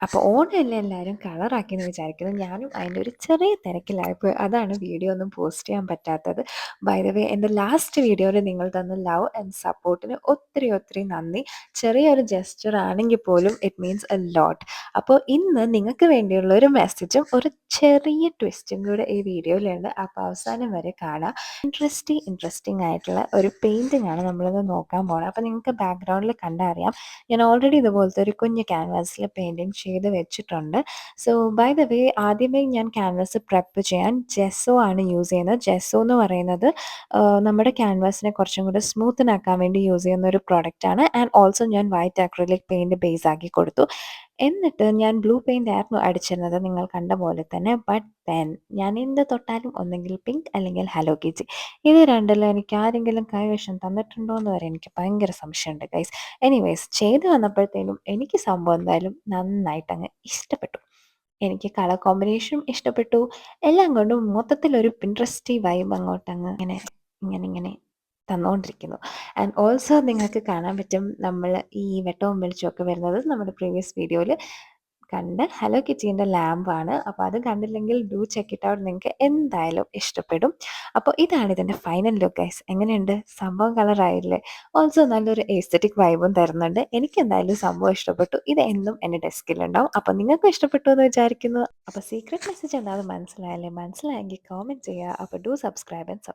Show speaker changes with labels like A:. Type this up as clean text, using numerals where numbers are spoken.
A: അപ്പോൾ ഓണമല്ലേ എല്ലാവരും കളറാക്കിയെന്ന് വിചാരിക്കുന്നു. ഞാനും അതിൻ്റെ ഒരു ചെറിയ തിരക്കിലായിപ്പോയി. അതാണ് വീഡിയോ ഒന്നും പോസ്റ്റ് ചെയ്യാൻ പറ്റാത്തത്. ബൈ ദ വേ എൻ്റെ ലാസ്റ്റ് വീഡിയോയിൽ നിങ്ങൾ തന്ന ലവ് ആൻഡ് സപ്പോർട്ടിന് ഒത്തിരി ഒത്തിരി നന്ദി. ചെറിയൊരു ജെസ്ചർ ആണെങ്കിൽ പോലും ഇറ്റ് മീൻസ് എ ലോട്ട്. അപ്പോൾ ഇന്ന് നിങ്ങൾക്ക് വേണ്ടിയുള്ള ഒരു മെസ്സേജും ഒരു ചെറിയ ട്വിസ്റ്റും കൂടെ ഈ വീഡിയോയിലുണ്ട്. അപ്പോൾ അവസാനം വരെ കാണാം. ഇൻട്രസ്റ്റിംഗ് ആയിട്ടുള്ള ഒരു പെയിൻറ്റിംഗ് ആണ് നമ്മളിന്ന് നോക്കാൻ പോകുന്നത്. അപ്പോൾ നിങ്ങൾക്ക് ബാക്ക്ഗ്രൗണ്ടിൽ കണ്ടാൽ അറിയാം, ഞാൻ ഓൾറെഡി ഇതുപോലത്തെ ഒരു കുഞ്ഞ് ക്യാൻവാസിൽ പെയിൻറ്റിങ് ചെയ്ത് വെച്ചിട്ടുണ്ട്. സോ ബൈ ദ വേ ആദ്യമേ ഞാൻ ക്യാൻവാസ് പ്രെപ്പ് ചെയ്യാൻ ജെസ്സോ ആണ് യൂസ് ചെയ്യുന്നത്. ജെസ്സോ എന്ന് പറയുന്നത് നമ്മുടെ ക്യാൻവാസിനെ കുറച്ചും കൂടെ സ്മൂത്തനാക്കാൻ വേണ്ടി യൂസ് ചെയ്യുന്ന ഒരു പ്രൊഡക്റ്റാണ്. ആൻഡ് ഓൾസോ ഞാൻ വൈറ്റ് അക്രിലിക് പെയിൻറ്റ് ബേസ് ആക്കി കൊടുത്തു. എന്നിട്ട് ഞാൻ ബ്ലൂ പെയിൻ്റ് ആയിരുന്നു അടിച്ചിരുന്നത്, നിങ്ങൾ കണ്ട പോലെ തന്നെ. ബട്ട് ദെൻ ഞാൻ എന്ത് തൊട്ടാലും ഒന്നെങ്കിൽ പിങ്ക് അല്ലെങ്കിൽ ഹലോ കിറ്റി, ഇത് രണ്ടിലും എനിക്ക് ആരെങ്കിലും കൈവശം തന്നിട്ടുണ്ടോ എന്ന് വരെ എനിക്ക് ഭയങ്കര സംശയമുണ്ട് ഗൈസ്. എനിവേയ്സ് ചെയ്ത് വന്നപ്പോഴത്തേനും എനിക്ക് സംഭവം എന്തായാലും നന്നായിട്ടങ്ങ് ഇഷ്ടപ്പെട്ടു. എനിക്ക് കളർ കോമ്പിനേഷനും ഇഷ്ടപ്പെട്ടു. എല്ലാം കൊണ്ടും മൊത്തത്തിലൊരു പിൻട്രസ്റ്റി വൈബ് അങ്ങോട്ടങ്ങ് ഇങ്ങനെ ഇങ്ങനെ ഇങ്ങനെ തന്നുകൊണ്ടിരിക്കുന്നു. ആൻഡ് ഓൾസോ നിങ്ങൾക്ക് കാണാൻ പറ്റും, നമ്മൾ ഈ വെട്ടവും വെളിച്ചമൊക്കെ വരുന്നത് നമ്മുടെ പ്രീവിയസ് വീഡിയോയിൽ കണ്ട ഹലോ കിറ്റീൻ്റെ ലാമ്പാണ്. അപ്പോൾ അത് കണ്ടില്ലെങ്കിൽ ഡു ചെക്ക് ഇറ്റ് ഔട്ട്, നിങ്ങൾക്ക് എന്തായാലും ഇഷ്ടപ്പെടും. അപ്പോൾ ഇതാണ് ഇതിൻ്റെ ഫൈനൽ ലുക്ക് ഗൈസ്. എങ്ങനെയുണ്ട്? സംഭവം കളറായില്ലേ? ഓൾസോ നല്ലൊരു എസ്തെറ്റിക് വൈബും തരുന്നുണ്ട്. എനിക്ക് എന്തായാലും സംഭവം ഇഷ്ടപ്പെട്ടു. ഇത് എന്നും എൻ്റെ ഡെസ്കിലുണ്ടാവും. അപ്പോൾ നിങ്ങൾക്കും ഇഷ്ടപ്പെട്ടു എന്ന് വിചാരിക്കുന്നു. അപ്പോൾ സീക്രട്ട് മെസ്സേജ് എന്താണെന്ന് മനസ്സിലായല്ലേ? മനസ്സിലായെങ്കിൽ കോമെൻറ്റ് ചെയ്യുക. അപ്പോൾ ഡു സബ്സ്ക്രൈബ് ആൻഡ്